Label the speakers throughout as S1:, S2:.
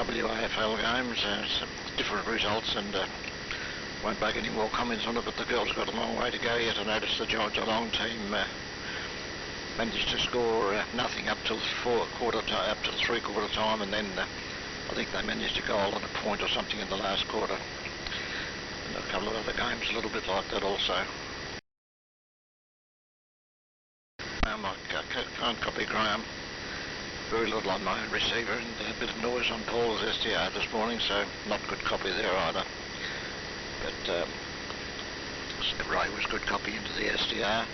S1: WAFL games, some different results, and won't make any more comments on it, but the girls got a long way to go yet. I noticed the Geelong team managed to score nothing up till up till three-quarter time, and then I think they managed a goal and a point or something in the last quarter. And a couple of other games a little bit like that also. I can't copy Graham. Very little on my own receiver, and a bit of noise on Paul's SDR this morning, so not good copy there either. But Ray was good copy into the SDR.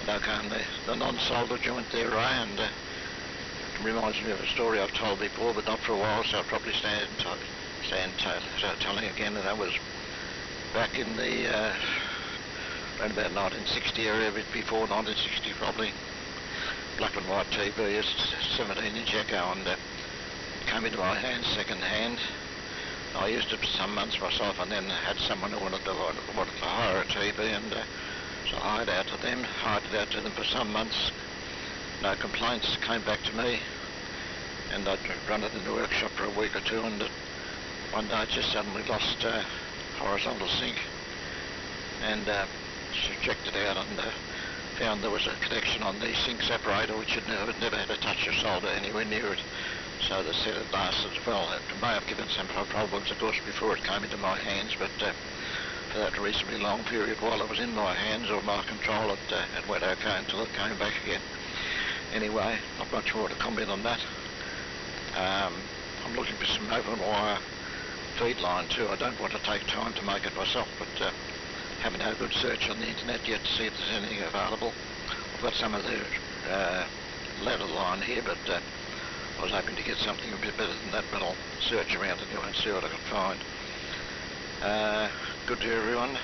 S1: And okay, the non-solder joint there, Ray, and it reminds me of a story I've told before, but not for a while, so I'll probably stand telling again. And that was back in the around about 1960 area, a bit before 1960 probably. Black and white TV, a 17-inch Echo, and it came into my hands second hand. I used it for some months myself, and then had someone who wanted to hire a TV, and so I hired it out to them for some months. No complaints, came back to me, and I'd run it in the workshop for a week or two, and one day it just suddenly lost horizontal sync, and checked it out, and found there was a connection on the sync separator which had never had a touch of solder anywhere near it. So they said it lasted well. It may have given some problems, of course, before it came into my hands, but for that reasonably long period while it was in my hands or my control, it went okay until it came back again. Anyway, not much more to comment on that. I'm looking for some open wire feed line too. I don't want to take time to make it myself, but haven't had a good search on the internet yet to see if there's anything available. I've got some of the ladder line here, but I was hoping to get something a bit better than that, but I'll search around anyway and see what I can find. Good to everyone.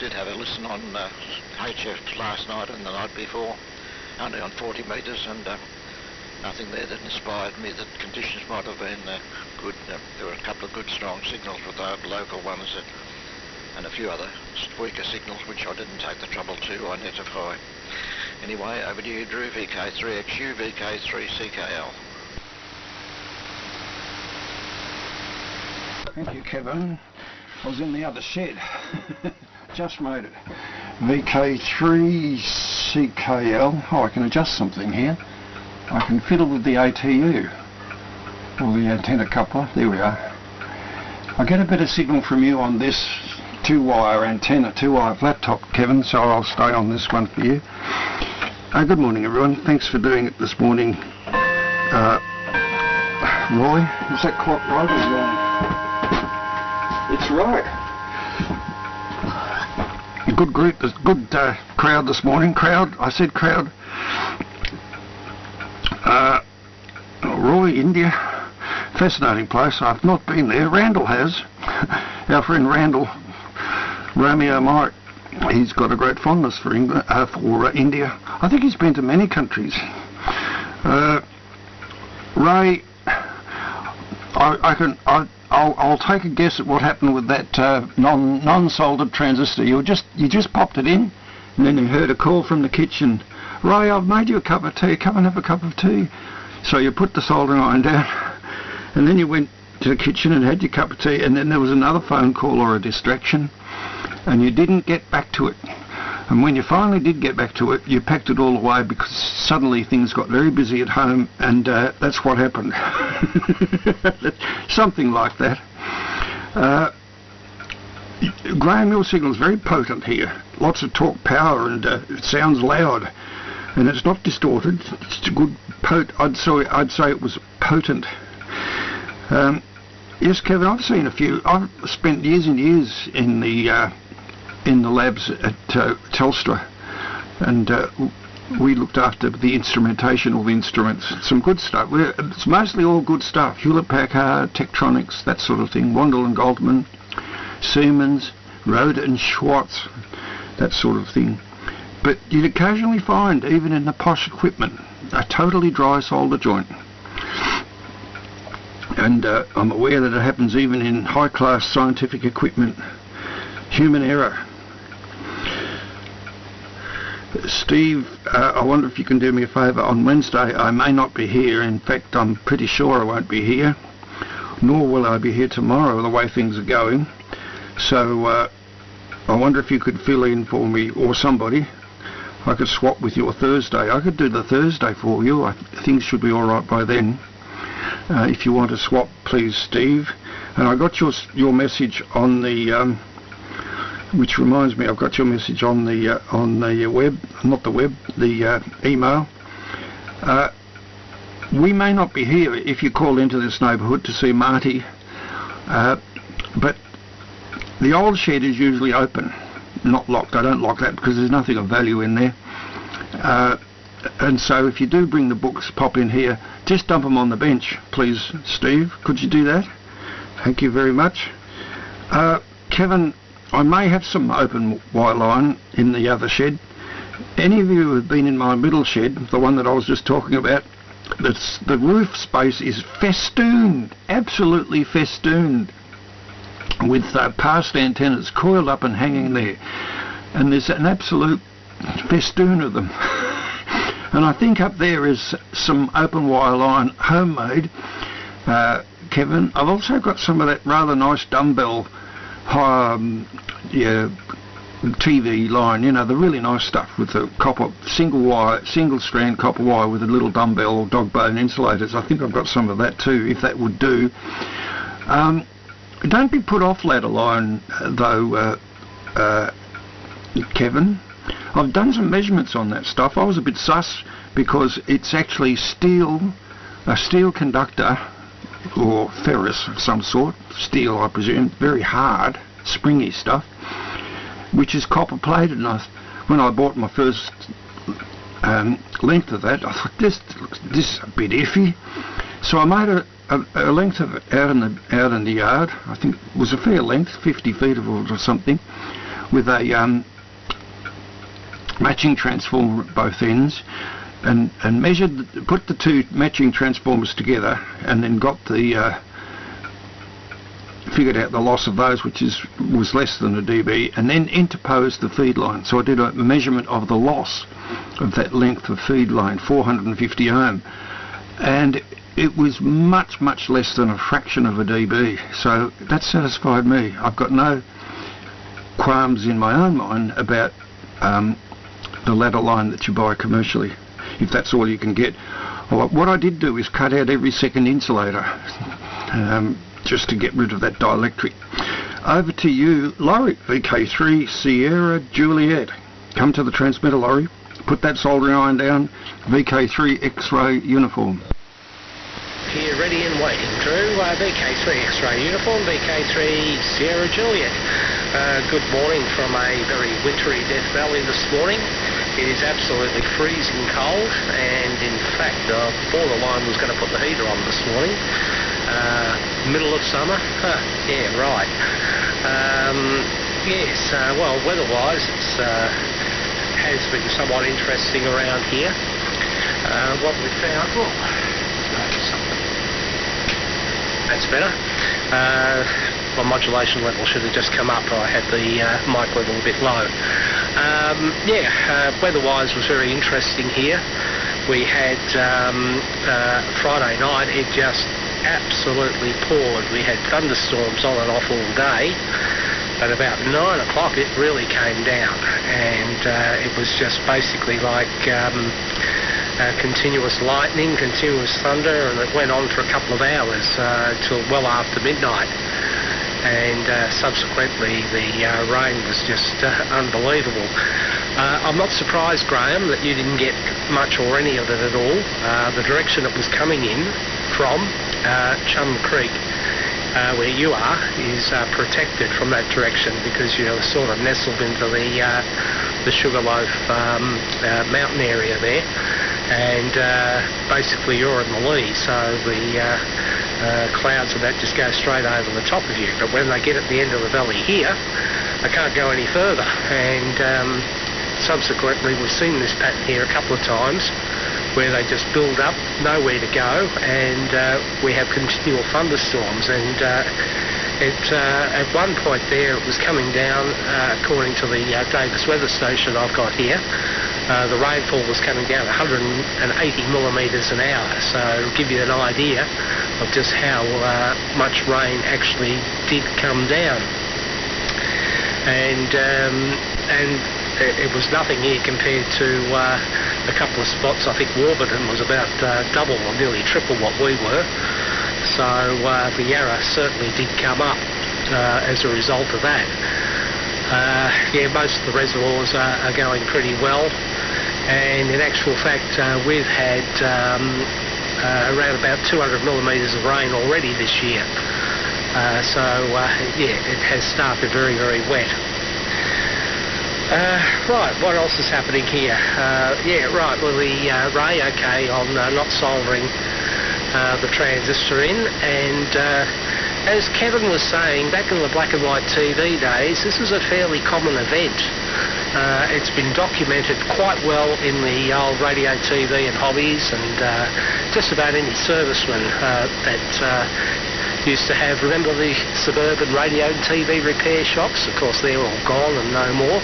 S1: Did have a listen on HF last night and the night before, only on 40 metres, and nothing there that inspired me that conditions might have been good. There were a couple of good strong signals with the local ones and a few other weaker signals which I didn't take the trouble to identify. Anyway, over to you, Drew. VK3XU, VK3CKL.
S2: Thank you, Kevin. I was in the other shed. Just made it. VK3CKL. Oh, I can adjust something here. I can fiddle with the ATU, or the antenna coupler. There we are. I get a better signal from you on this two-wire antenna, two-wire flat top, Kevin, so I'll stay on this one for you. Good morning, everyone. Thanks for doing it this morning. Roy, is that clock right or wrong? It's right. A good group, a good crowd this morning. I said crowd. Roy, India. Fascinating place. I've not been there. Randall has. Our friend Randall, Romeo Mike, he's got a great fondness for England, for India. I think he's been to many countries. Ray, I'll take a guess at what happened with that non-soldered transistor. You just popped it in, and then you heard a call from the kitchen. Ray, I've made you a cup of tea. Come and have a cup of tea. So you put the soldering iron down, and then you went to the kitchen and had your cup of tea, and then there was another phone call or a distraction, and you didn't get back to it. And when you finally did get back to it, you packed it all away because suddenly things got very busy at home, and that's what happened. Something like that. Graham, your signal's very potent here. Lots of torque power, and it sounds loud, and it's not distorted. It's a good I'd say it was potent. Yes, Kevin, I've seen a few. I've spent years and years in the labs at Telstra, and we looked after the instrumentation, all the instruments. Some good stuff. It's mostly all good stuff. Hewlett-Packard, Tektronix, that sort of thing. Wandel and Goldman, Siemens, Rohde and Schwartz, that sort of thing. But you'd occasionally find, even in the posh equipment, a totally dry solder joint. And I'm aware that it happens even in high-class scientific equipment. Human error. Steve, I wonder if you can do me a favour. On Wednesday I may not be here. In fact, I'm pretty sure I won't be here, nor will I be here tomorrow, the way things are going. So I wonder if you could fill in for me, or somebody. I could swap with your Thursday. I could do the Thursday for you. Things should be all right by then. If you want to swap, please, Steve. And I got your message on the which reminds me, I've got your message on the web, not the web, the email. We may not be here if you call into this neighbourhood to see Marty, but the old shed is usually open, not locked. I don't lock that because there's nothing of value in there. And so if you do bring the books, pop in here, just dump them on the bench, please, Steve. Could you do that? Thank you very much. Kevin, I may have some open wire line in the other shed. Any of you who have been in my middle shed, the one that I was just talking about, the roof space is festooned, absolutely festooned, with passed antennas coiled up and hanging there. And there's an absolute festoon of them. And I think up there is some open wire line, homemade, Kevin. I've also got some of that rather nice dumbbell TV line, you know, the really nice stuff with the copper single strand copper wire with a little dumbbell or dog bone insulators. I think I've got some of that too, if that would do. Don't be put off ladder line though, Kevin. I've done some measurements on that stuff. I was a bit sus because it's actually steel, a steel conductor, or ferrous of some sort, steel I presume, very hard, springy stuff, which is copper plated. And when I bought my first length of that, I thought this is a bit iffy. So I made a length of it out in the yard. I think it was a fair length, 50 feet of it or something, with a matching transformer at both ends. And measured, put the two matching transformers together, and then got the figured out the loss of those, which was less than a dB, and then interposed the feed line. So I did a measurement of the loss of that length of feed line, 450 ohm, and it was much less than a fraction of a dB. So that satisfied me. I've got no qualms in my own mind about the ladder line that you buy commercially, if that's all you can get. Well, what I did do is cut out every second insulator, just to get rid of that dielectric. Over to you, Laurie, VK3 Sierra Juliet. Come to the transmitter, Laurie. Put that soldering iron down. VK3 X-ray uniform.
S3: Here, ready and waiting, Drew. VK3 X-ray uniform, VK3 Sierra Juliet. Good morning from a very wintry Death Valley this morning. It is absolutely freezing cold, and in fact, before the line was going to put the heater on this morning. Middle of summer? Yeah, right. Yes, well, weather-wise, it has been somewhat interesting around here. What we found, something. That's better. My modulation level should have just come up. I had the mic level a bit low. Weather-wise was very interesting here. We had Friday night, it just absolutely poured. We had thunderstorms on and off all day. At about 9 o'clock it really came down, and it was just basically like continuous lightning, continuous thunder, and it went on for a couple of hours till well after midnight. And subsequently the rain was just unbelievable. I'm not surprised, Graham, that you didn't get much or any of it at all. The direction it was coming in from, Chum Creek, where you are, is protected from that direction because you're sort of nestled into the Sugarloaf mountain area there. And basically you're in the lee, so the clouds of that just go straight over the top of you. But when they get at the end of the valley here, they can't go any further. And subsequently we've seen this pattern here a couple of times where they just build up, nowhere to go, and we have continual thunderstorms. And at one point there it was coming down, according to the Davis weather station I've got here, the rainfall was coming down 180 millimetres an hour, so it'll give you an idea of just how much rain actually did come down. And it was nothing here compared to a couple of spots. I think Warburton was about double or nearly triple what we were. So the Yarra certainly did come up as a result of that. Yeah, most of the reservoirs are going pretty well, and in actual fact we've had around about 200 millimetres of rain already this year. So yeah, it has started very, very wet. Right, what else is happening here? Yeah, right, well the Ray, okay, on not soldering the transistor in, and as Kevin was saying, back in the black and white TV days, this is a fairly common event. It's been documented quite well in the old radio, TV and hobbies, and just about any serviceman that used to have, remember the suburban radio and TV repair shops? Of course they're all gone and no more,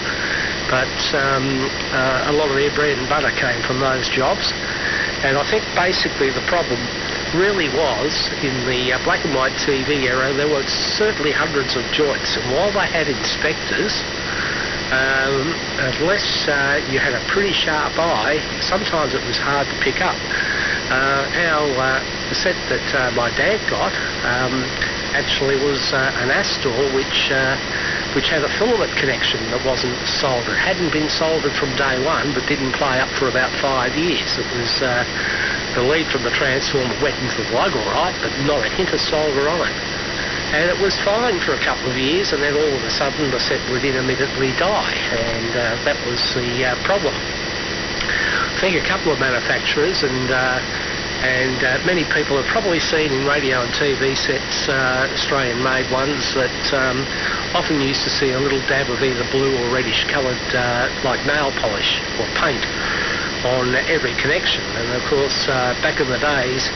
S3: but a lot of their bread and butter came from those jobs. And I think basically the problem really was, in the black and white TV era, there were certainly hundreds of joints, and while they had inspectors, unless you had a pretty sharp eye, sometimes it was hard to pick up. The set that my dad got actually was an Astor which had a filament connection that wasn't soldered. It hadn't been soldered from day one, but didn't play up for about 5 years. It was the lead from the transformer went into the lug all right, but not a hint of solder on it. And it was fine for a couple of years, and then all of a sudden the set would intermittently die, and that was the problem. I think a couple of manufacturers and many people have probably seen in radio and TV sets, Australian-made ones, that often used to see a little dab of either blue or reddish coloured, like nail polish or paint, on every connection. And of course, back in the days,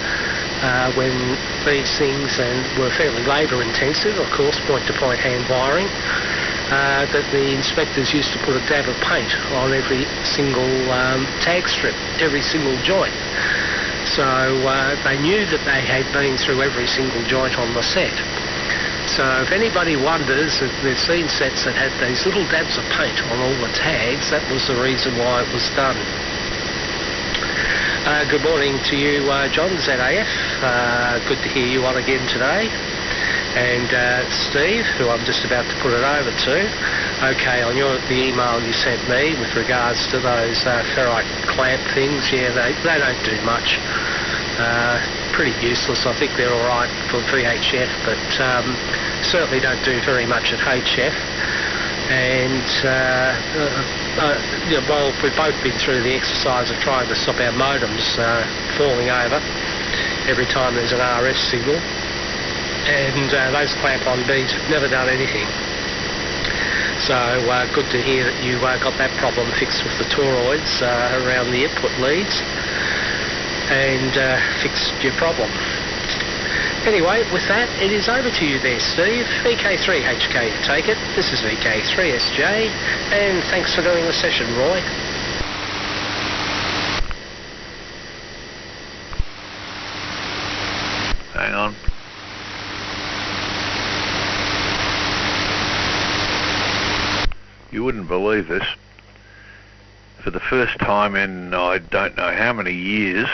S3: when these things were fairly labour-intensive, of course, point-to-point hand wiring, that the inspectors used to put a dab of paint on every single tag strip, every single joint. So they knew that they had been through every single joint on the set. So if anybody wonders, if they've seen sets that had these little dabs of paint on all the tags, that was the reason why it was done. Good morning to you, John, ZAF. Good to hear you on again today. And Steve, who I'm just about to put it over to. Okay, on the email you sent me with regards to those ferrite clamp things, yeah, they don't do much. Pretty useless. I think they're all right for VHF, but certainly don't do very much at HF. And well, we've both been through the exercise of trying to stop our modems falling over every time there's an RF signal, and those clamp-on beads have never done anything. So good to hear that you got that problem fixed with the toroids around the input leads, and fixed your problem. Anyway, with that, it is over to you there, Steve. VK3HK to take it. This is VK3SJ, and thanks for doing the session, Roy.
S4: Hang on. You wouldn't believe this. For the first time in I don't know how many years,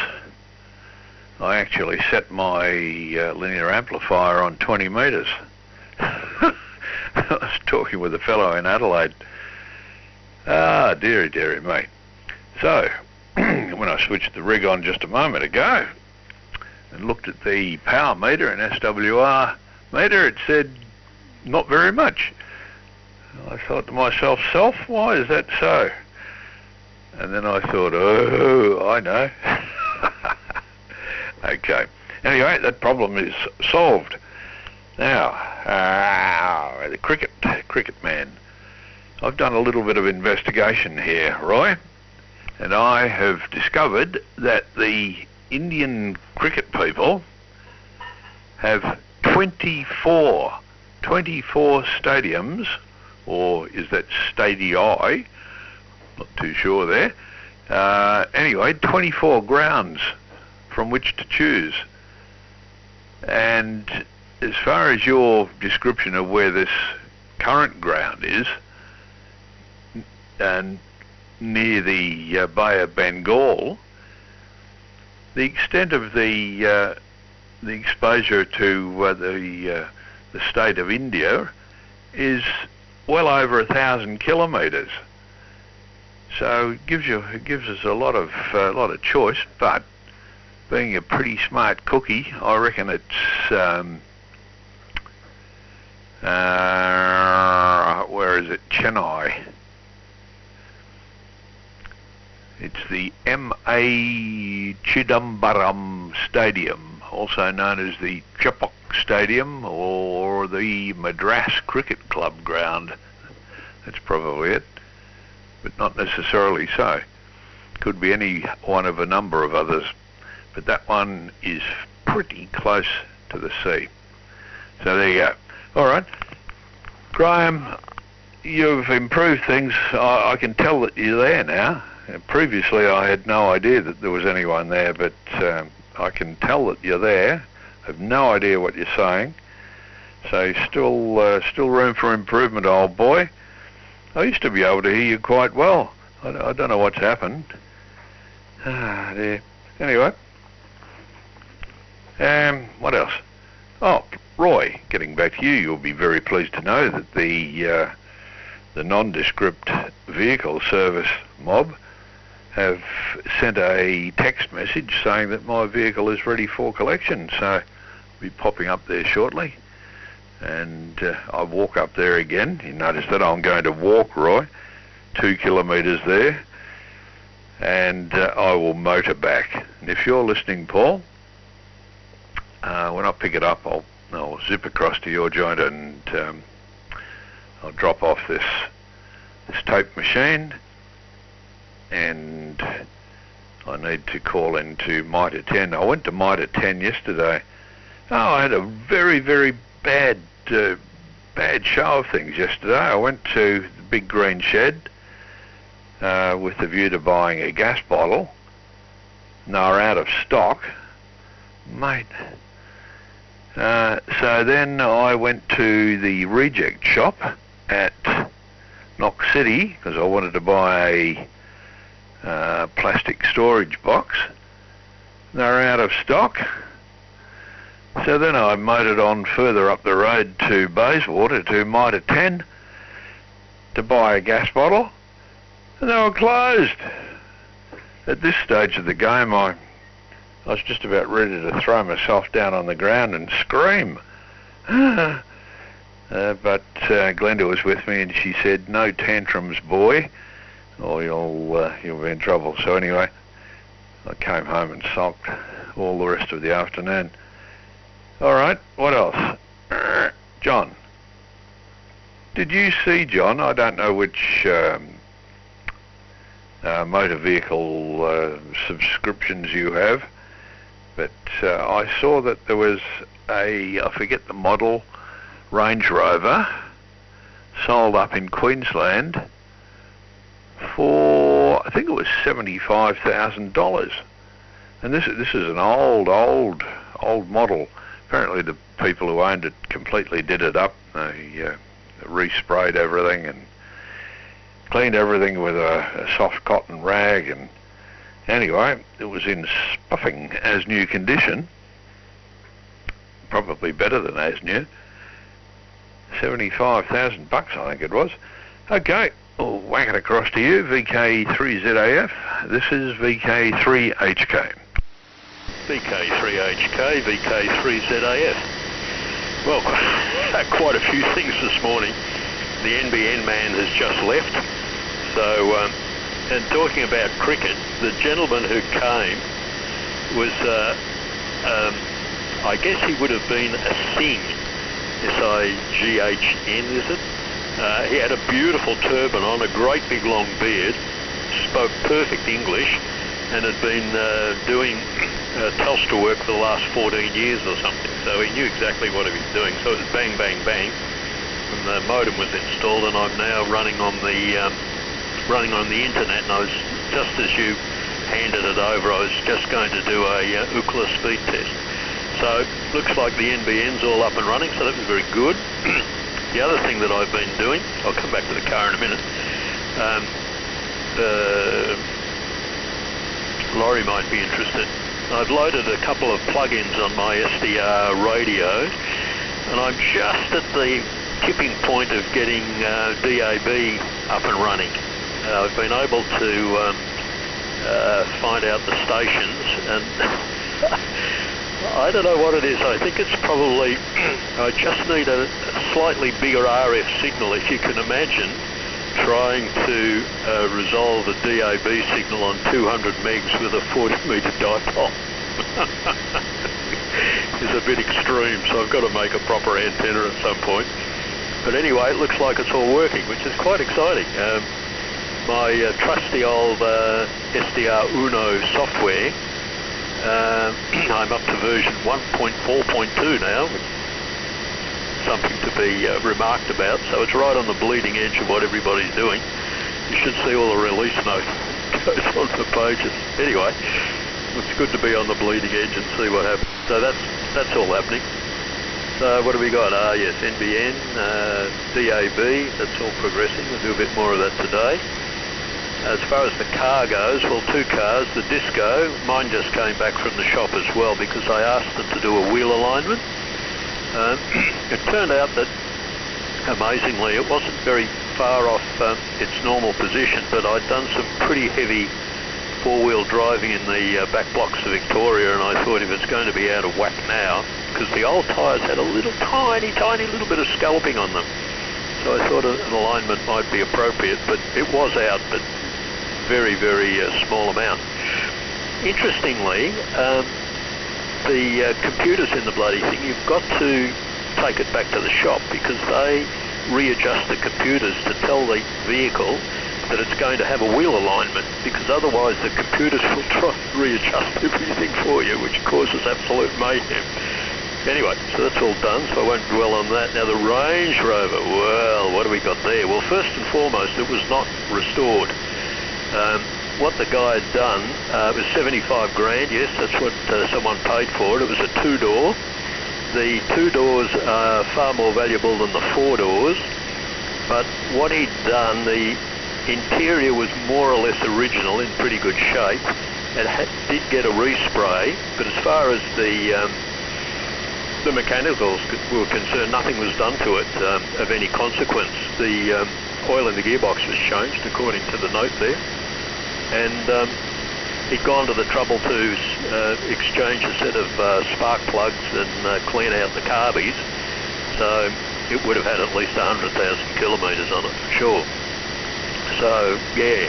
S4: I actually set my linear amplifier on 20 metres. I was talking with a fellow in Adelaide. Ah, dearie, dearie me. So, when I switched the rig on just a moment ago and looked at the power meter and SWR meter, it said not very much. I thought to myself, why is that so? And then I thought, oh, I know. Okay. Anyway, that problem is solved. Now, the cricket man. I've done a little bit of investigation here, Roy, and I have discovered that the Indian cricket people have 24 stadiums, or is that stadii? Not too sure there. Anyway, 24 grounds from which to choose. And as far as your description of where this current ground is, and near the Bay of Bengal, the extent of the exposure to the state of India is well over 1,000 kilometres. So it gives us a lot of choice. But being a pretty smart cookie, I reckon it's where is it? Chennai. It's the M.A. Chidambaram Stadium, also known as the Chepauk Stadium or the Madras Cricket Club ground. That's probably it, but not necessarily so. Could be any one of a number of others, but that one is pretty close to the sea. So there you go. All right, Graham, you've improved things. I can tell that you're there now. Previously I had no idea that there was anyone there, but I can tell that you're there. I have no idea what you're saying. So still room for improvement, old boy. I used to be able to hear you quite well. I don't know what's happened. Ah, dear. Anyway, what else? Oh, Roy, getting back to you, you'll be very pleased to know that the nondescript vehicle service mob have sent a text message saying that my vehicle is ready for collection, so I'll be popping up there shortly. And I'll walk up there again. You notice that I'm going to walk, Roy, 2 kilometres there, and I will motor back. And if you're listening, Paul, when I pick it up, I'll zip across to your joint and I'll drop off this tape machine, and I need to call into Mitre 10. I went to Mitre 10 yesterday. Oh, I had a very, very bad show of things yesterday. I went to the big green shed with the view to buying a gas bottle. And they were out of stock, mate. So then I went to the reject shop at Knox City because I wanted to buy a plastic storage box. They were out of stock. So then I motored on further up the road to Bayswater to Mitre 10 to buy a gas bottle, and they were closed. At this stage of the game, I was just about ready to throw myself down on the ground and scream. But Glenda was with me, and she said, "No tantrums, boy, or you'll be in trouble." So anyway, I came home and sulked all the rest of the afternoon. All right, what else? John. Did you see, John, I don't know which motor vehicle subscriptions you have, but I saw that there was I forget the model, Range Rover, sold up in Queensland for, I think it was $75,000. And this is an old model. Apparently the people who owned it completely did it up. They resprayed everything and cleaned everything with a soft cotton rag, and anyway, it was in spuffing as new condition, probably better than as new. $75,000 I think it was. Okay, we'll whack it across to you, VK3ZAF. This is VK3HK.
S5: VK3HK, VK3ZAF. Well, quite a few things this morning. The NBN man has just left. So, and talking about cricket, the gentleman who came was, I guess he would have been a Singh, S-I-G-H-N, is it? He had a beautiful turban on, a great big long beard, spoke perfect English, and had been doing Telstra work for the last 14 years or something, so he knew exactly what he was doing. So it was bang, bang, bang, and the modem was installed, and I'm now running on the running on the internet, and I was, just as you handed it over, I was just going to do a UCLA speed test. So looks like the NBN's all up and running, so that was very good. The other thing that I've been doing, I'll come back to the car in a minute, Laurie might be interested. I've loaded a couple of plugins on my SDR radio, and I'm just at the tipping point of getting DAB up and running. I've been able to find out the stations, and I don't know what it is. I think it's probably, I just need a slightly bigger RF signal. If you can imagine trying to resolve a DAB signal on 200 megs with a 40 metre dipole is a bit extreme, so I've got to make a proper antenna at some point. But anyway, it looks like it's all working, which is quite exciting. My trusty old SDR Uno software, I'm up to version 1.4.2 now, which is something to be remarked about, so it's right on the bleeding edge of what everybody's doing. You should see all the release notes goes on the pages. Anyway, it's good to be on the bleeding edge and see what happens. So that's all happening. So what have we got? Yes, NBN, DAB, that's all progressing. We'll do a bit more of that today. As far as the car goes, well, two cars. The Disco, mine just came back from the shop as well because I asked them to do a wheel alignment. It turned out that, amazingly, it wasn't very far off its normal position, but I'd done some pretty heavy four-wheel driving in the back blocks of Victoria, and I thought if it's going to be out of whack now, because the old tyres had a little tiny little bit of scalping on them, so I thought an alignment might be appropriate, but it was out, but very, very small amount. Interestingly, the computers in the bloody thing, you've got to take it back to the shop because they readjust the computers to tell the vehicle that it's going to have a wheel alignment, because otherwise the computers will try and readjust everything for you, which causes absolute mayhem. Anyway, so that's all done, so I won't dwell on that. Now the Range Rover, well, what have we got there? Well, first and foremost, it was not restored. What the guy had done, it was 75 grand, yes, that's what someone paid for it. It was a two-door. The two doors are far more valuable than the four doors, but what he'd done, the interior was more or less original, in pretty good shape. It did get a respray, but as far as the mechanicals were concerned, nothing was done to it of any consequence. The oil in the gearbox was changed according to the note there, and he'd gone to the trouble to exchange a set of spark plugs and clean out the carbies, so it would have had at least 100,000 kilometres on it for sure. So yeah,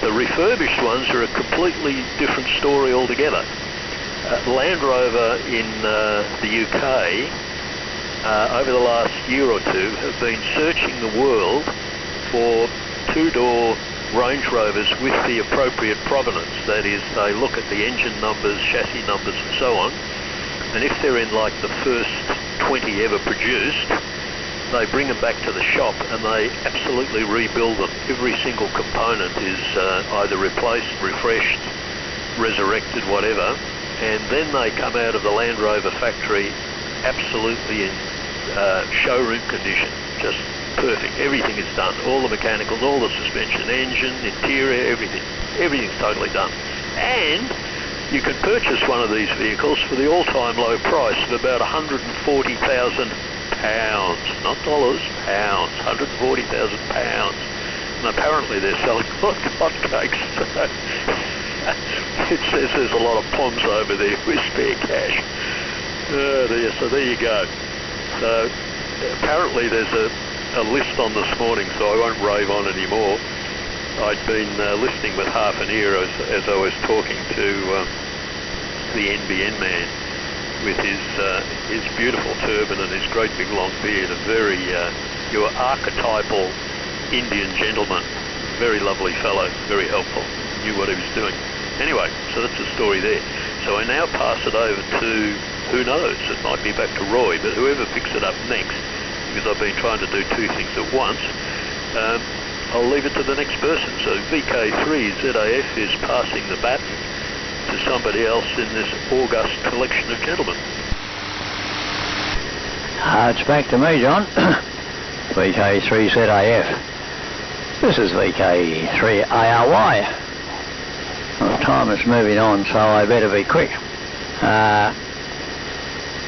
S5: the refurbished ones are a completely different story altogether. Land Rover in the UK over the last year or two have been searching the world for two-door Range Rovers with the appropriate provenance. That is, they look at the engine numbers, chassis numbers and so on, and if they're in like the first 20 ever produced, they bring them back to the shop and they absolutely rebuild them. Every single component is either replaced, refreshed, resurrected, whatever, and then they come out of the Land Rover factory absolutely in showroom condition, just perfect. Everything is done, all the mechanicals, all the suspension, engine, interior, everything's totally done. And you can purchase one of these vehicles for the all-time low price of about £140,000, not dollars, pounds, £140,000. And apparently they're selling like hotcakes. So it says there's a lot of POMs over there with spare cash. Oh dear, so there you go. So apparently there's a list on this morning, so I won't rave on anymore. I'd been listening with half an ear as I was talking to the NBN man with his beautiful turban and his great big long beard, a very your archetypal Indian gentleman, very lovely fellow, very helpful, knew what he was doing. Anyway, so that's the story there. So I now pass it over to, who knows, it might be back to Roy, but whoever picks it up next, because I've been trying to do two things at once. I'll leave it to the next person. So VK3ZAF is passing the baton to somebody else in this august collection of gentlemen.
S6: It's back to me, John. VK3ZAF. This is VK3ARY. Well, time is moving on, so I better be quick.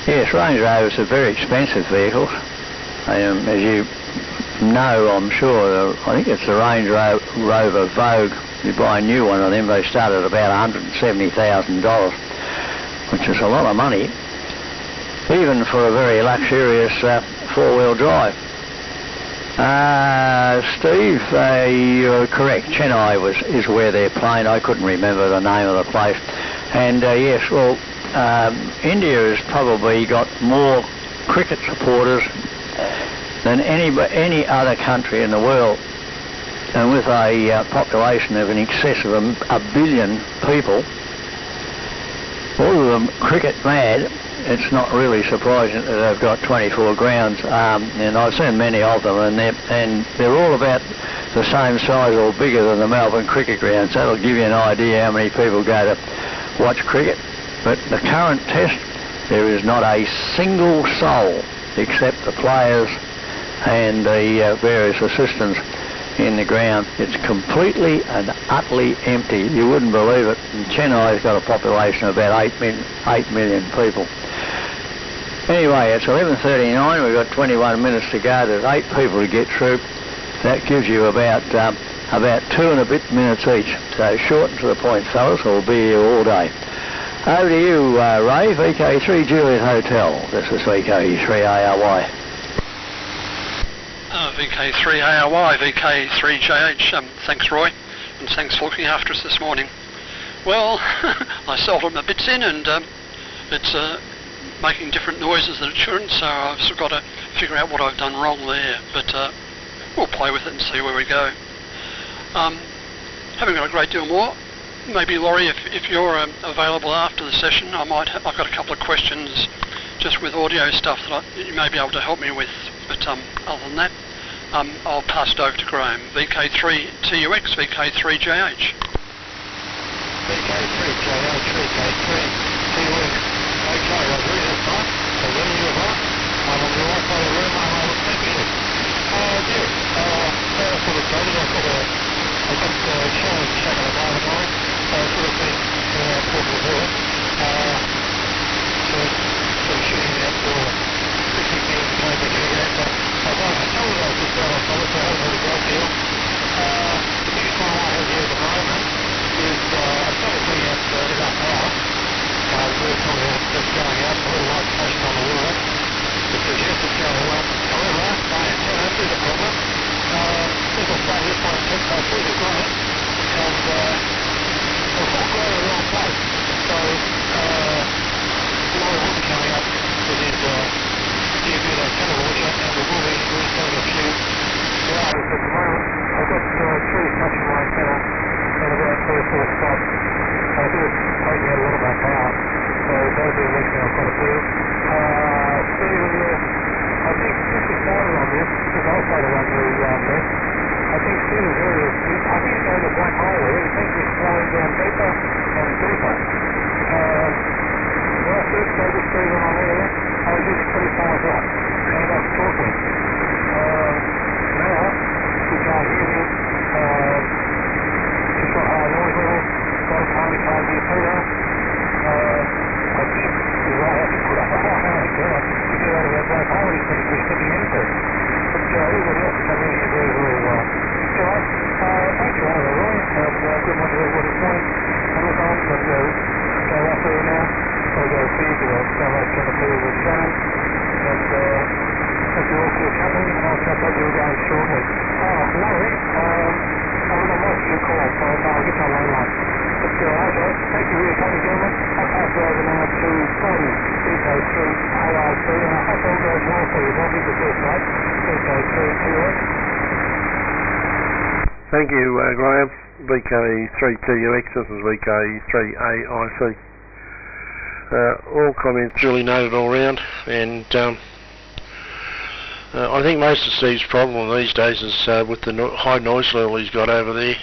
S6: Yes, Range Rovers are very expensive vehicles. As you know, I'm sure, I think it's the Range Rover Vogue. You buy a new one of them, they start at about $170,000, which is a lot of money, even for a very luxurious four-wheel drive. Steve, you're correct. Chennai is where they're playing. I couldn't remember the name of the place. And yes, well, India has probably got more cricket supporters than any other country in the world. And with a population of in excess of a billion people, all of them cricket mad, it's not really surprising that they've got 24 grounds, and I've seen many of them, and they're all about the same size or bigger than the Melbourne cricket grounds. That'll give you an idea how many people go to watch cricket. But the current test, there is not a single soul except the players and the various assistants in the ground. It's completely and utterly empty. You wouldn't believe it. And Chennai's got a population of about 8 million people. Anyway, it's 11:39. We've got 21 minutes to go. There's 8 people to get through. That gives you about 2 and a bit minutes each. So short and to the point, fellas. We'll be here all day. Over to you, Ray. VK3 Juliet Hotel. This is VK3ARY.
S7: VK3ARY, VK3JH. Thanks, Roy, and thanks for looking after us this morning. Well, I sold them a bits in, and it's making different noises than it shouldn't, so I've sort of got to figure out what I've done wrong there, but we'll play with it and see where we go. Haven't got a great deal more. Maybe, Laurie, if you're available after the session, I've got a couple of questions just with audio stuff that you may be able to help me with, but other than that, I'll pass it over to Graham. VK3TUX, VK3JH.
S8: VK3JH, VK3TUX. Okay, I've read it, right? So when are you right? I'm on the right side of the room. I'm on the second. Yes, I sort of told you I've got a challenge check at the moment, so I sort of think talking to it. So sort of shooting out for 60 things, trying to figure out, but I told you I was just on solid, so I haven't heard a great deal. The biggest one I have here at the moment is I've got to bring out enough power. We're probably just going up, a little light flashing on the wall. It suggests it's going up. However, I antenna is a problem. As I say, this one kept my feet are great, and it's all grown in the wrong place. So, the oil will be coming up with his new bit of antenna launcher, and we will be reinstalling a few wires at the moment. I've got trees touching my antenna in about 3 or 4 spots. I think it's taking out a lot of my power, so those are working out quite a few. Steve, I think since we started on this, because I also run the net, I think Steve is very astute. I think it's going to black hole there. He seems to be slowing down deeper and deeper. When I first got this Steve on there, I was using 25 watts, and I was talking. Now, you can't hear me. Just got high noise level. Got a tiny card here too now. I think you're right, I have to put up a high antenna to get out of that black hole he's sticking into. But everybody else is coming in here very, very well. So, thanks for having me, Roy, and good morning to everybody this morning. And look, I'm going to go up there now. I'll go feed to the Starlight Centre Field with Shannon. And thank you all for your company, and I'll catch up with you again shortly. Laurie, I'm not your call, so I'll get you on line. But okay, thank you for your company, gentlemen. I'll pass it over now to Freddie, VK3ARC, and I hope all goes well for you. Don't be the first mate, VK3TUX.
S9: Thank you, Graham. VK3TUX, this is VK3AIC. All comments duly noted all round, and I think most of Steve's problem these days is with the high noise level he's got over there,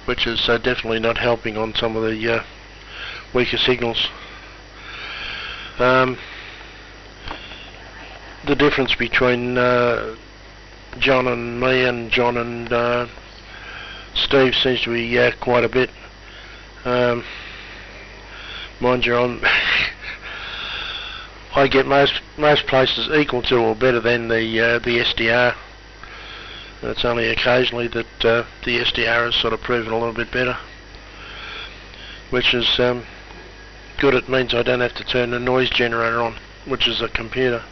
S9: which is definitely not helping on some of the weaker signals. The difference between John and me and John and Steve seems to be quite a bit. Mind you, I get most places equal to or better than the SDR. It's only occasionally that the SDR has sort of proven a little bit better, which is good. It means I don't have to turn the noise generator on, which is a computer.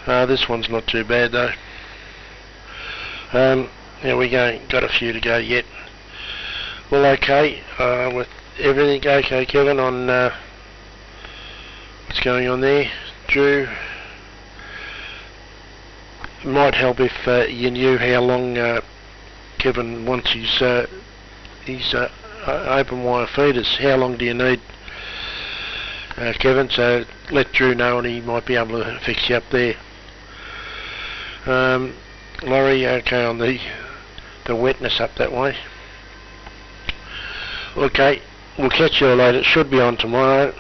S9: This one's not too bad though. Yeah, we got a few to go yet. Well, okay, with everything okay, Kevin, on what's going on there? Drew, it might help if you knew how long Kevin wants his open wire feeders. How long do you need, Kevin? So let Drew know and he might be able to fix you up there. Laurie, okay on the wetness up that way. Okay, we'll catch you later. It should be on tomorrow.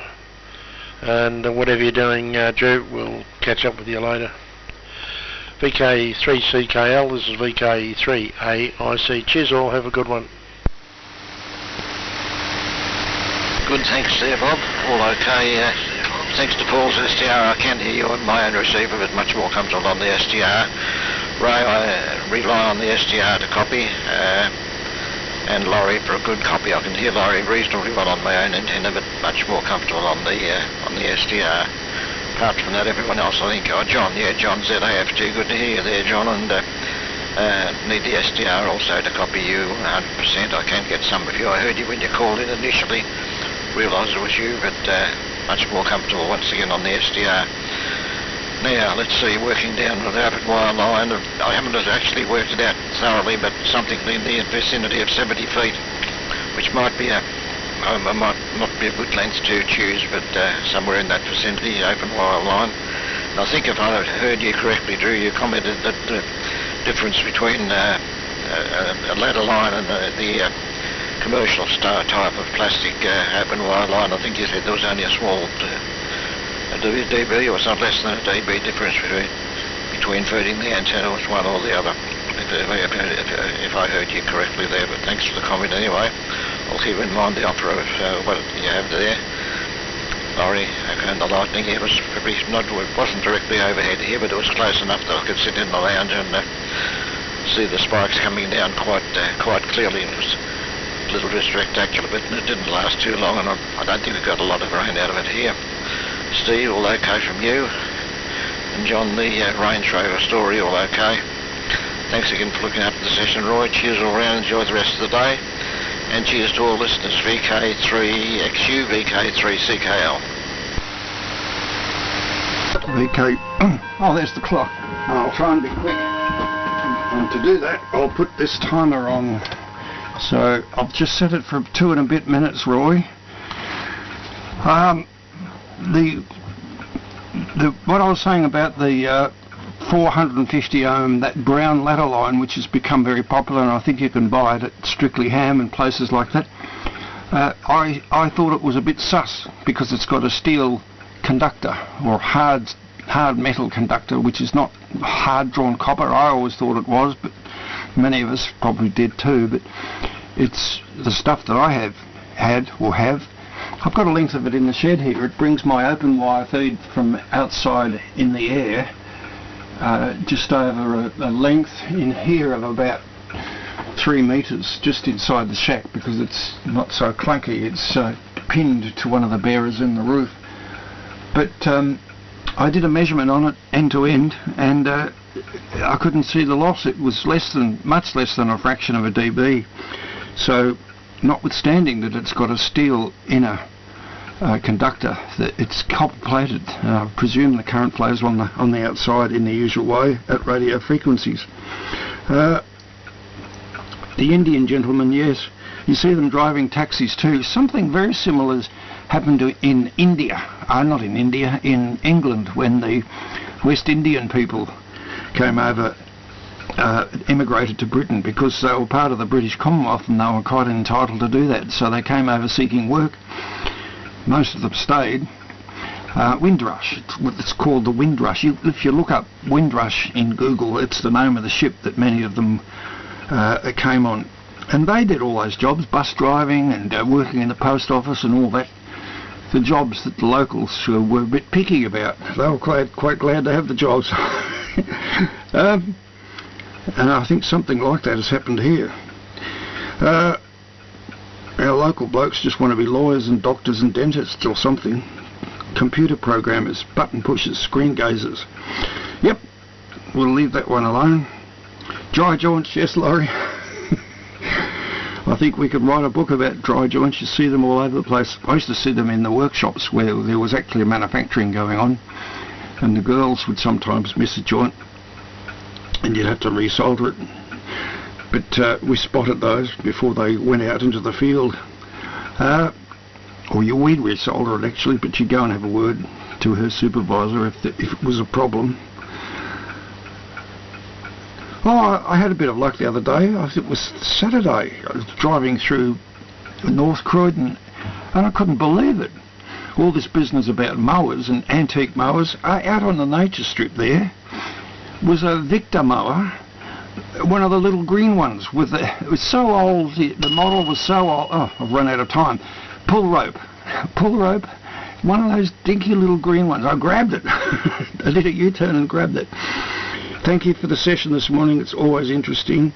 S9: And whatever you're doing, Drew, we'll catch up with you later. VK3CKL, this is VK3AIC. Cheers all, have a good one.
S1: Good, thanks there, Bob. All okay. Thanks to Paul's SDR, I can hear you on my own receiver, but much more comfortable on the SDR. Ray, I rely on the SDR to copy, and Laurie for a good copy. I can hear Laurie reasonably well on my own antenna, but much more comfortable on the SDR. Apart from that, everyone else, I think, John, John ZAFG, good to hear you there, John, and need the SDR also to copy you 100%. I can get some of you. I heard you when you called in initially, realised it was you, but much more comfortable once again on the SDR. Now, let's see, working down the open wire line, I haven't actually worked it out thoroughly, but something in the vicinity of 70 feet, which might be might not be a good length to choose, but somewhere in that vicinity, open wire line. And I think if I heard you correctly, Drew, you commented that the difference between a ladder line and the commercial type of plastic open wire line, I think you said there was only a small dB or something less than a dB difference between feeding the antenna with one or the other, if I heard you correctly there, but thanks for the comment anyway. I'll keep in mind the offer of what you have there. Laurie, and the lightning here was probably not, it wasn't directly overhead here, but it was close enough that I could sit in the lounge and see the spikes coming down quite clearly. It was a little spectacular, but it didn't last too long, and I don't think we got a lot of rain out of it here. Steve, all okay from you? And John, the Range Rover story, all okay? Thanks again for looking after the session, Roy. Cheers all round, enjoy the rest of the day. And cheers to all listeners, VK3XU, VK3CKL.
S2: Oh, there's the clock. I'll try and be quick. And to do that, I'll put this timer on. So I've just set it for 2 and a bit minutes, Roy. What I was saying about the 450 ohm, that brown ladder line, which has become very popular, and I think you can buy it at Strictly Ham and places like that. I thought it was a bit sus because it's got a steel conductor or hard metal conductor, which is not hard drawn copper. I always thought it was, but many of us probably did too. But it's the stuff that I have had or have. I've got a length of it in the shed here. It brings my open wire feed from outside in the air just over a length in here of about 3 metres just inside the shack, because it's not so clunky. It's pinned to one of the bearers in the roof. But I did a measurement on it end to end, and I couldn't see the loss. It was much less than a fraction of a dB. So, notwithstanding that it's got a steel inner conductor, that it's copper plated, I presume the current flows on the outside in the usual way at radio frequencies. The Indian gentleman, yes, you see them driving taxis too. Something very similar has happened in India, not in India, in England, when the West Indian people came over, emigrated to Britain because they were part of the British Commonwealth and they were quite entitled to do that. So they came over seeking work. Most of them stayed. Windrush, it's called the Windrush. If you look up Windrush in Google, it's the name of the ship that many of them came on. And they did all those jobs, bus driving and working in the post office and all that. The jobs that the locals were a bit picky about. They were quite glad to have the jobs. And I think something like that has happened here. Our local blokes just want to be lawyers and doctors and dentists or something. Computer programmers, button pushers, screen gazers. Yep, we'll leave that one alone. Dry joints, yes, Laurie. I think we could write a book about dry joints. You see them all over the place. I used to see them in the workshops where there was actually manufacturing going on, and the girls would sometimes miss a joint and you'd have to resolder it. But we spotted those before they went out into the field. Or we'd resolder it actually, but you'd go and have a word to her supervisor if it was a problem. Oh, I had a bit of luck the other day. I think it was Saturday. I was driving through North Croydon and I couldn't believe it. All this business about mowers and antique mowers. Out on the nature strip there was a Victor mower, one of the little green ones. It was so old, the model was so old. Oh, I've run out of time. Pull rope, one of those dinky little green ones. I grabbed it. I did a U-turn and grabbed it. Thank you for the session this morning. It's always interesting.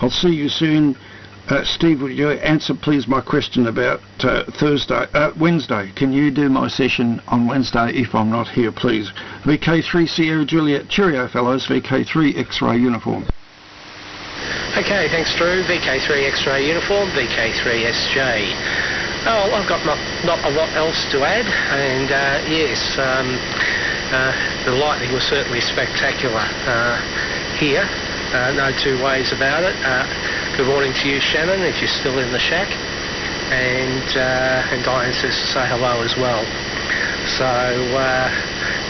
S2: I'll see you soon. Steve, would you answer please my question about Wednesday? Can you do my session on Wednesday if I'm not here, please? VK3 Sierra Juliet. Cheerio, fellows. VK3 X-ray uniform.
S3: Okay, thanks Drew. VK3 X-ray uniform, VK3 SJ. Oh, I've got not a lot else to add, and yes, the lightning was certainly spectacular here. No two ways about it. Good morning to you, Shannon, if you're still in the shack, and Diane says to say hello as well. So,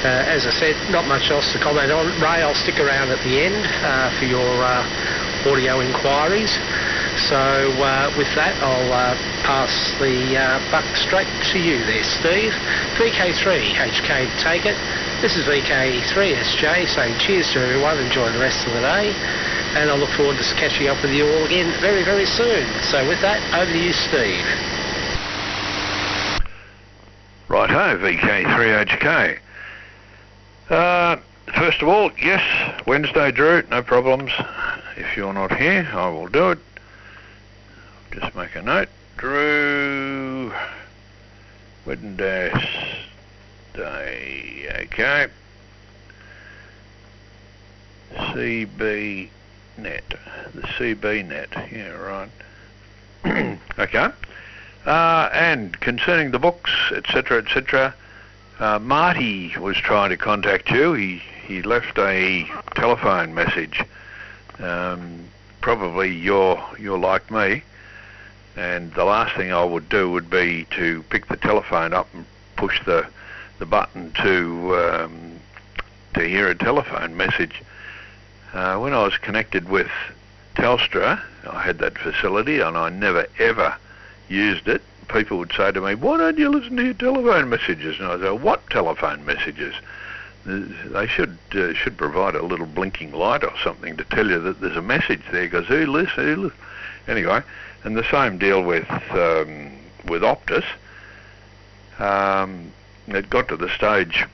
S3: as I said, not much else to comment on. Ray, I'll stick around at the end for your audio inquiries. So with that, I'll pass the buck straight to you there, Steve. VK3 HK to take it. This is VK3 SJ saying cheers to everyone. Enjoy the rest of the day. And I look forward to catching up with you all again very, very soon. So with that, over to you, Steve.
S4: Righto, VK3HK. First of all, yes, Wednesday, Drew, no problems. If you're not here, I will do it. Just make a note. Drew, Wednesday, okay. CB Net, the CB Net, yeah, right. Okay. And concerning the books, etc., etc., Marty was trying to contact you. He left a telephone message. Probably you're like me, and the last thing I would do would be to pick the telephone up and push the button to hear a telephone message. When I was connected with Telstra, I had that facility and I never ever used it. People would say to me, why don't you listen to your telephone messages? And I say, what telephone messages? They should provide a little blinking light or something to tell you that there's a message there. Because who listens? Anyway, and the same deal with Optus. It got to the stage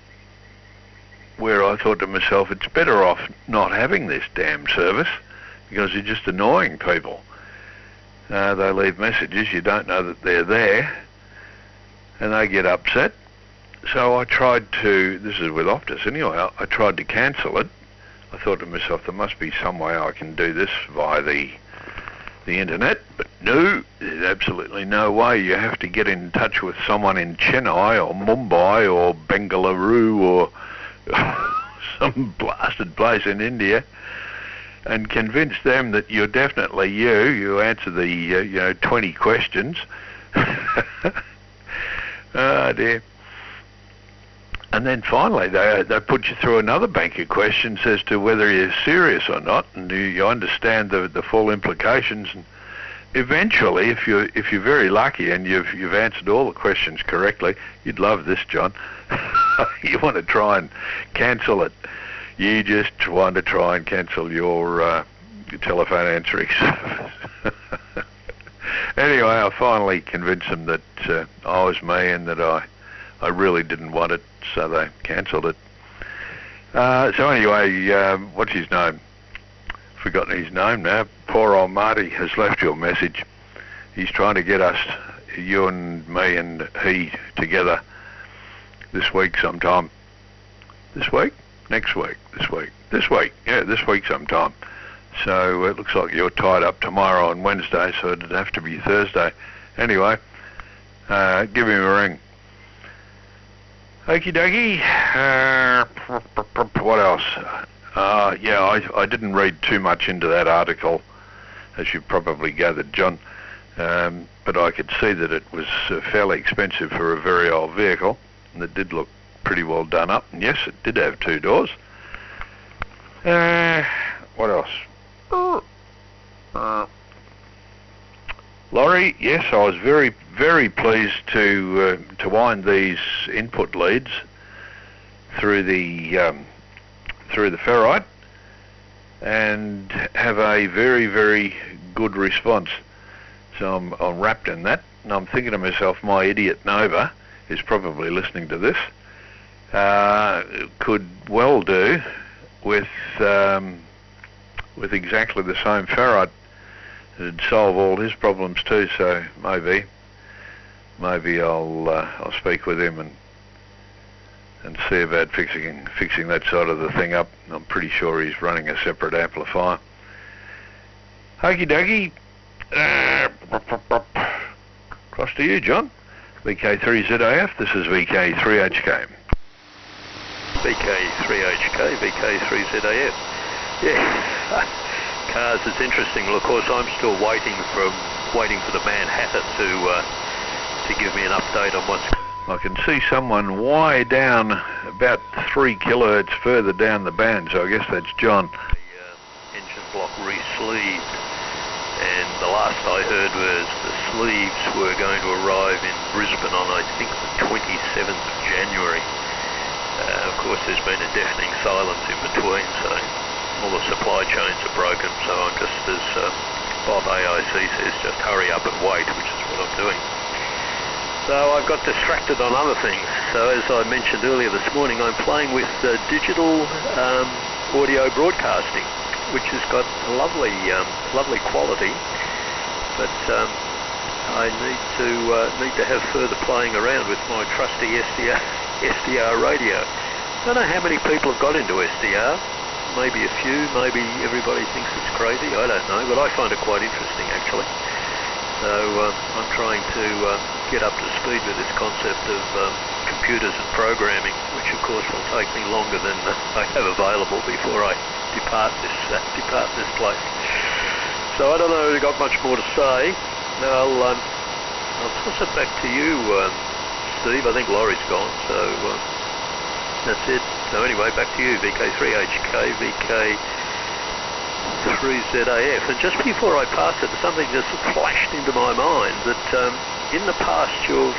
S4: where I thought to myself, it's better off not having this damn service because you're just annoying people. They leave messages, you don't know that they're there, and they get upset. So I tried to, this is with Optus anyway, I tried to cancel it. I thought to myself, there must be some way I can do this via the internet, but no, there's absolutely no way. You have to get in touch with someone in Chennai or Mumbai or Bengaluru or some blasted place in India and convince them that you're definitely you answer the 20 questions. Oh dear. And then finally, they put you through another bank of questions as to whether you're serious or not, and you understand the full implications. And eventually, if you're very lucky and you've answered all the questions correctly, you'd love this, John. You want to try and cancel it. You just want to try and cancel your telephone answering service. Anyway, I finally convinced them that I was me and that I really didn't want it, so they cancelled it. So anyway, what's his name? Forgotten his name now. Poor old Marty has left your message. He's trying to get us, you and me and he, together this week sometime. This week? Next week? This week? This week? Yeah, this week sometime. So it looks like you're tied up tomorrow and Wednesday, so it'd have to be Thursday. Anyway, give him a ring. Okie dokie. What else? Yeah, I didn't read too much into that article, as you probably gathered, John. But I could see that it was fairly expensive for a very old vehicle, and it did look pretty well done up. And yes, it did have 2 doors. What else? Laurie, yes, I was very, very pleased to wind these input leads through the ferrite and have a very, very good response. So I'm wrapped in that, and I'm thinking to myself, my idiot Nova is probably listening to this. Could well do with exactly the same ferrite. It'd solve all his problems too. So maybe I'll speak with him and see about fixing that side of the thing up. I'm pretty sure he's running a separate amplifier. Okie dokie. Cross to you, John. VK3ZAF. This is VK3HK.
S5: VK3HK, VK3ZAF. Yeah, cars, it's interesting. Well, of course, I'm still waiting for the Manhattan to give me an update on what's...
S4: I can see someone way down, about 3 kilohertz further down the band, so I guess that's John.
S5: The engine block re-sleeved, and the last I heard was the sleeves were going to arrive in Brisbane on, I think, the 27th of January. Of course, there's been a deafening silence in between, so all the supply chains are broken, so I'm just, as Bob AIC says, just hurry up and wait, which is what I'm doing. So I've got distracted on other things. So as I mentioned earlier this morning, I'm playing with digital audio broadcasting, which has got a lovely quality, but I need to have further playing around with my trusty SDR radio. I don't know how many people have got into SDR. Maybe a few, maybe everybody thinks it's crazy, I don't know, but I find it quite interesting actually. So I'm trying to get up to speed with this concept of computers and programming, which of course will take me longer than I have available before I depart this place. So I don't know if you've got much more to say. I'll toss it back to you, Steve. I think Laurie's gone, so that's it. So anyway, back to you, VK3HK, VK3ZAF. And just before I pass it, something just flashed into my mind that in the past you've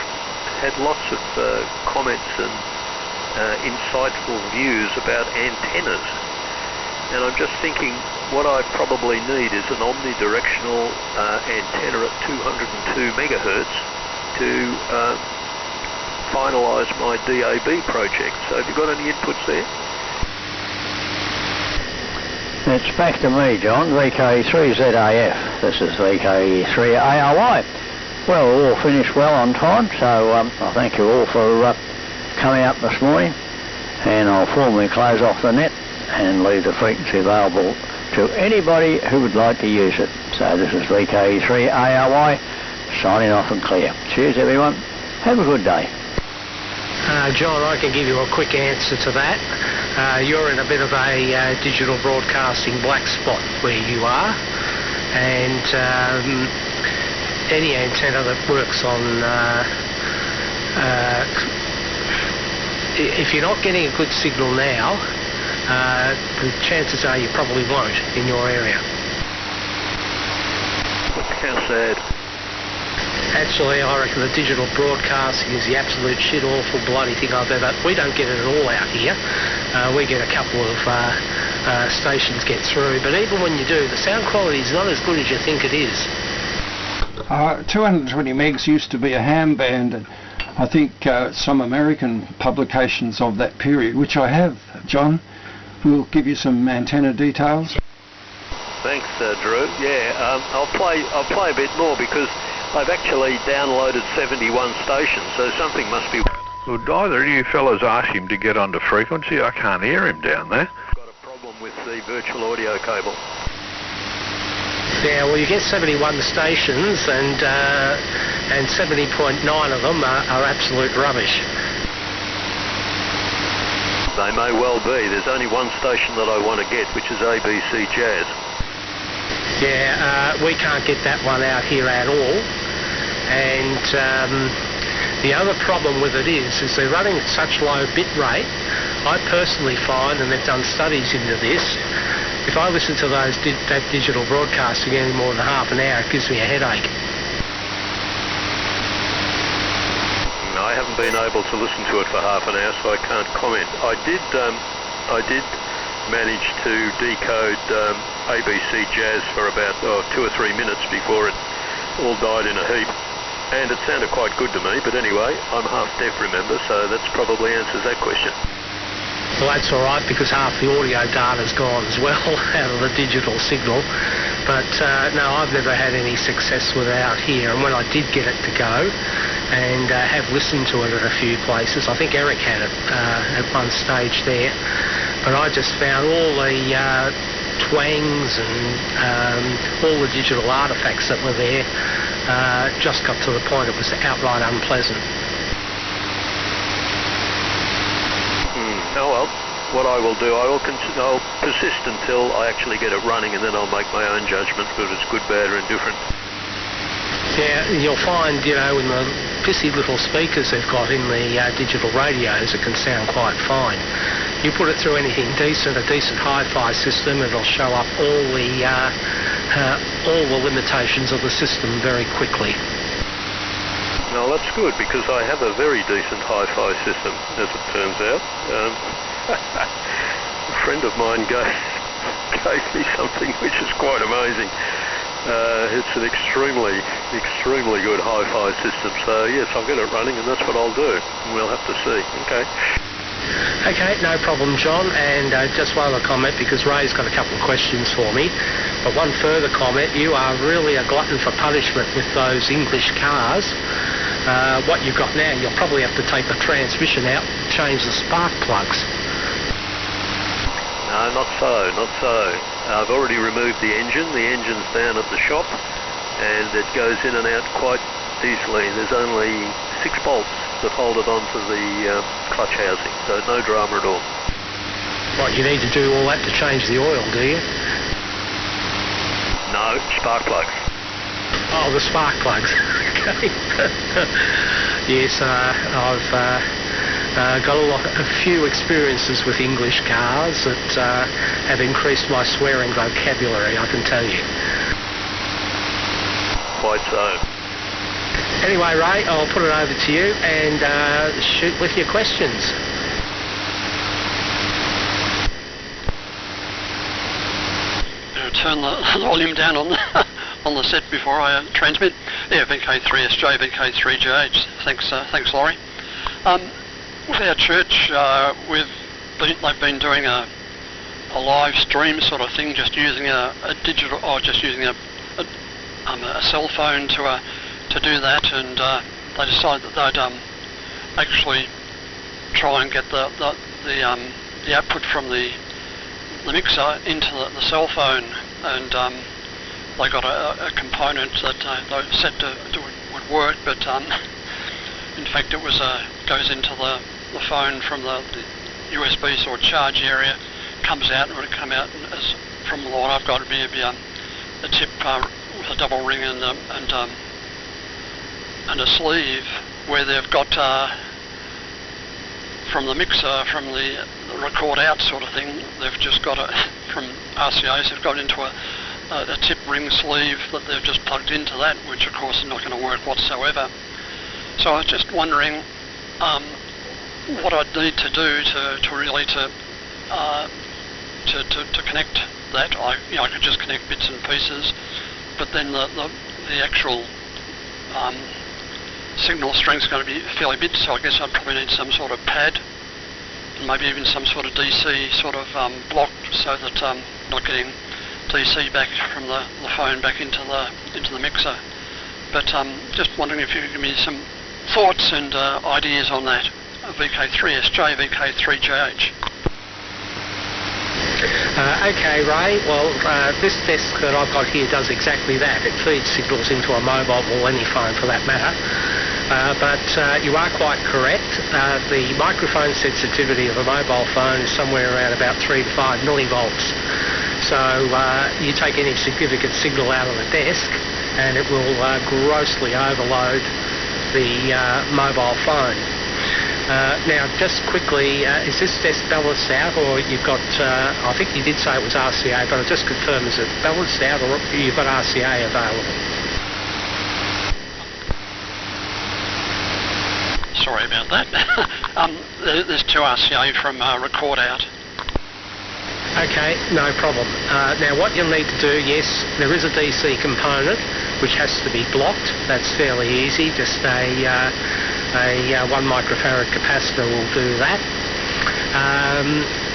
S5: had lots of comments and insightful views about antennas. And I'm just thinking what I probably need is an omnidirectional antenna at 202 megahertz to finalise my DAB project. So have you got any inputs there?
S6: It's back to me, John, VK3ZAF. This is VK3ARY. Well, all finished well on time, so I thank you all for coming up this morning, and I'll formally close off the net and leave the frequency available to anybody who would like to use it. So this is VK3ARY signing off and clear. Cheers everyone. Have a good day.
S3: John, I can give you a quick answer to that. You're in a bit of a digital broadcasting black spot where you are, and any antenna that works on if you're not getting a good signal now, the chances are you probably won't in your area.
S5: How sad.
S3: Actually, I reckon the digital broadcasting is the absolute shit awful bloody thing I've ever... We don't get it at all out here. We get a couple of stations get through, but even when you do, the sound quality is not as good as you think it is.
S2: 220 megs used to be a ham band, and I think some American publications of that period, which I have, John, will give you some antenna details.
S5: Thanks, Drew. Yeah, I'll play a bit more because I've actually downloaded 71 stations, so something must be...
S4: Well, either of you fellas ask him to get onto frequency? I can't hear him down there.
S5: Got a problem with the virtual audio cable.
S3: Yeah, well, you get 71 stations, and 70.9 of them are absolute rubbish.
S5: They may well be. There's only one station that I want to get, which is ABC Jazz.
S3: Yeah, we can't get that one out here at all. And the other problem with it is they're running at such low bit rate. I personally find, and they've done studies into this, if I listen to that digital broadcasting any more than half an hour, it gives me a headache.
S5: I haven't been able to listen to it for half an hour, so I can't comment. I did manage to decode ABC Jazz for about 2 or 3 minutes before it all died in a heap. And it sounded quite good to me, but anyway, I'm half deaf, remember, so that probably answers that question.
S3: Well, that's all right, because half the audio data's gone as well out of the digital signal. But no, I've never had any success with it out here. And when I did get it to go, and have listened to it at a few places, I think Eric had it at one stage there, but I just found all the twangs and all the digital artefacts that were there just got to the point it was outright unpleasant.
S5: Oh well, what I will do, I'll persist until I actually get it running, and then I'll make my own judgment whether it's good, bad or indifferent.
S3: Yeah, you'll find, in the pissy little speakers they've got in the digital radios, it can sound quite fine. You put it through anything decent, a decent hi-fi system, it'll show up all the limitations of the system very quickly.
S5: Well, that's good, because I have a very decent hi-fi system, as it turns out. A friend of mine gave me something which is quite amazing. It's an extremely good hi-fi system, so yes, I'll get it running, and that's what I'll do. We'll have to see, okay?
S3: Okay, no problem, John, and just one other comment, because Ray's got a couple of questions for me, but one further comment: you are really a glutton for punishment with those English cars. What you've got now, you'll probably have to take the transmission out and change the spark plugs.
S5: No, not so. I've already removed the engine. The engine's down at the shop, and it goes in and out quite easily. There's only 6 bolts that hold it onto the clutch housing, so no drama at all.
S3: What, you need to do all that to change the oil, do you?
S5: No, spark plugs.
S3: Oh, the spark plugs. Okay. Yes, I've got a few experiences with English cars that have increased my swearing vocabulary, I can tell you.
S5: Quite so.
S3: Anyway, Ray, I'll put it over to you and shoot with your questions.
S7: Turn the volume down on the set before I transmit. Yeah, VK3SJ, VK3JH. Thanks, Laurie. With our church, they've been doing a live stream sort of thing, just using a digital, or just using a cell phone to do that, and they decided that they'd actually try and get the output from the mixer into the cell phone, and they got a component that they said would work, but in fact it goes into the phone from the USB sort of charge area, comes out, and when it come out, as from what I've got, it'd be a tip with a double ring and a sleeve where they've got from the mixer, from the record out sort of thing. They've just got it from RCAs. They've got into a tip ring sleeve that they've just plugged into that, which of course is not going to work whatsoever. So I was just wondering what I'd need to do to really to connect that. I could just connect bits and pieces, but then the actual signal strength is going to be fairly big, so I guess I'd probably need some sort of pad and maybe even some sort of DC sort of block, so that not getting DC back from the phone back into the mixer. But just wondering if you could give me some thoughts and ideas on that. VK3SJ, VK3JH.
S3: Okay, Ray. Well, this desk that I've got here does exactly that. It feeds signals into a mobile or any phone for that matter. But you are quite correct. The microphone sensitivity of a mobile phone is somewhere around about 3 to 5 millivolts. So you take any significant signal out of the desk and it will grossly overload the mobile phone. Now, just quickly, is this desk balanced out, or you've got, I think you did say it was RCA, but I'll just confirm, is it balanced out or you've got RCA available?
S7: Sorry about that. There's 2 RCA from record out.
S3: Okay, no problem. Now what you'll need to do, yes, there is a DC component which has to be blocked. That's fairly easy. Just a 1 microfarad capacitor will do that.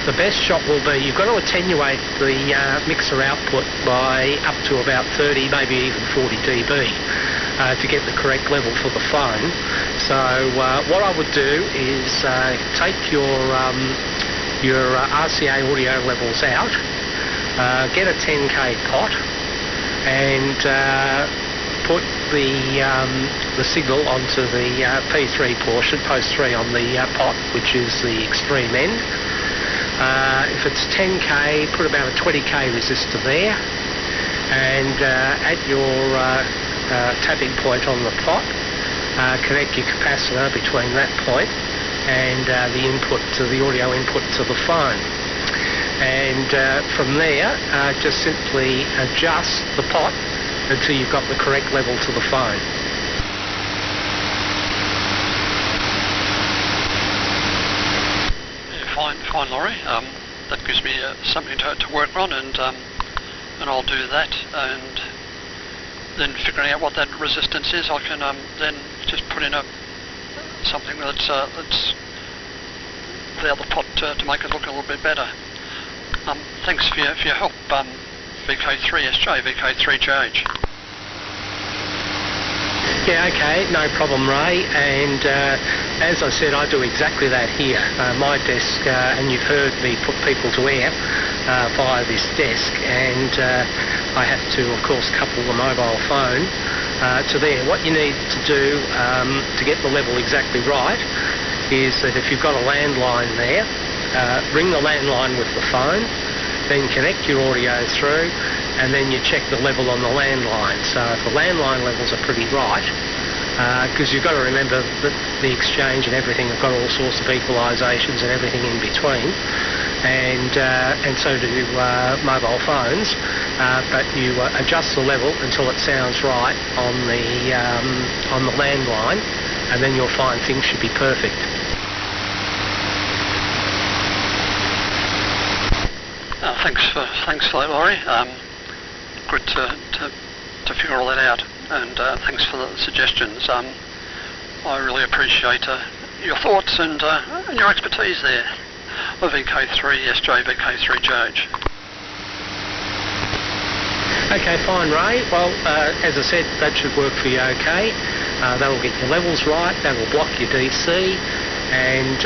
S3: The best shot will be, you've got to attenuate the mixer output by up to about 30, maybe even 40 dB to get the correct level for the phone. So what I would do is take your RCA audio levels out, get a 10K pot and put the signal onto the P3 portion, post 3 on the pot, which is the extreme end. If it's 10K, put about a 20K resistor there, and at your tapping point on the pot, connect your capacitor between that point and the input to the audio input to the phone. And from there, just simply adjust the pot until you've got the correct level to the phone.
S7: Yeah, fine, Laurie. That gives me something to work on, and I'll do that. And then figuring out what that resistance is, I can then just put in something that's the other pot to make it look a little bit better. Thanks for your help, VK3SJ, VK3JH.
S3: Yeah, okay, no problem, Ray. And as I said, I do exactly that here. My desk, and you've heard me put people to air via this desk, and I have to, of course, couple the mobile phone to there. What you need to do to get the level exactly right is that if you've got a landline there, ring the landline with the phone, then connect your audio through, and then you check the level on the landline. So if the landline levels are pretty right, because you've got to remember that the exchange and everything have got all sorts of equalisations and everything in between, and so do mobile phones, but you adjust the level until it sounds right on the landline, and then you'll find things should be perfect.
S7: Thanks for that, Laurie. Good to figure all that out, and thanks for the suggestions. I really appreciate your thoughts and your expertise there. VK3SJ, VK3JH.
S3: Okay, fine, Ray. Well, as I said, that should work for you okay. That'll get your levels right, that'll block your DC, and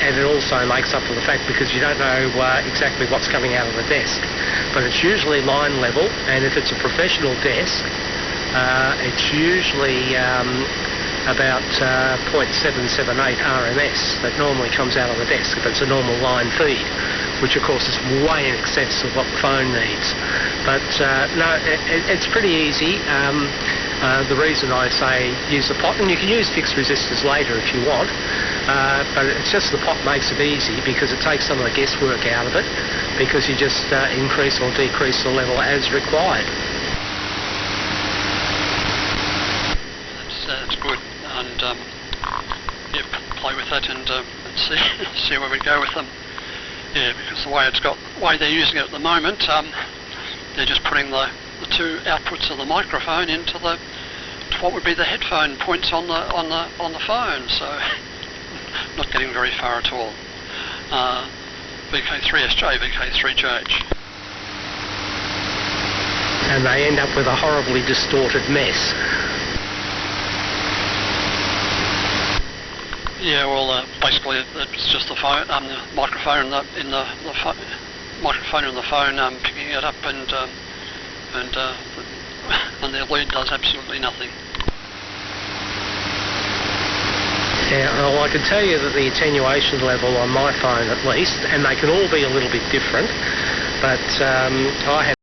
S3: it also makes up for the fact because you don't know exactly what's coming out of the desk. But it's usually line level, and if it's a professional desk, it's usually about 0.778 RMS that normally comes out of the desk if it's a normal line feed, which of course is way in excess of what the phone needs. But no, it's pretty easy. The reason I say use the pot, and you can use fixed resistors later if you want, but it's just the pot makes it easy because it takes some of the guesswork out of it, because you just increase or decrease the level as required.
S7: That's good, and yeah, play with that and see where we go with them. Yeah, because the way they're using it at the moment, they're just putting the two outputs of the microphone into what would be the headphone points on the phone, so not getting very far at all. VK3SJ, VK3JH.
S3: And they end up with a horribly distorted mess.
S7: Yeah, well, basically it's just the phone, the microphone in the microphone in the phone picking it up, and their lead does absolutely nothing.
S3: Yeah, well, I can tell you that the attenuation level on my phone, at least, and they can all be a little bit different, but I have